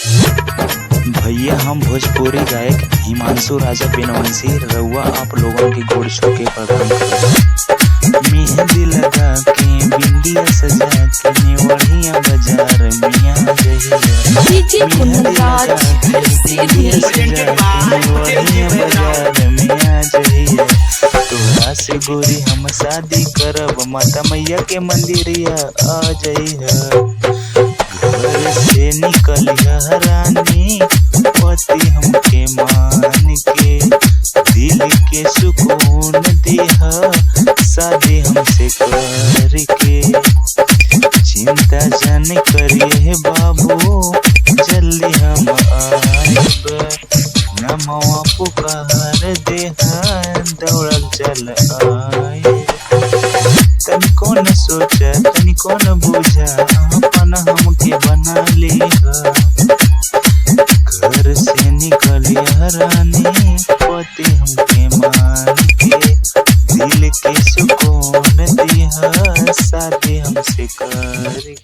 भैया हम भोजपुरी गायक हिमांशु राजा बिनवंशी रउआ आप लोगों की गोड़ छू के प्रणाम करत। मेहंदी लगा के बिंदिया सजा के नेवढ़िया बाजार मिया जहिया मेहंदी लगा के बिंदिया सजा के नेवढ़िया बाजार मिया जहिया तोरा से गोरी हम शादी करब माता मैया के मंदिरिया आ जइहा घर से निकलिया रानी पति हमके मान के दिल के सुकून दिहा शादी हमसे करके चिंता जन करिए बाबू जल्दी हम आइब नमवा पुकार देहा दौड़ल चल आए तनिको न सोचा तनिको न बुझा अपन हमके बना लिहा घर से निकलिया रानी पति हमके मान के दिल के सुकून दिहा शादी हमसे करके।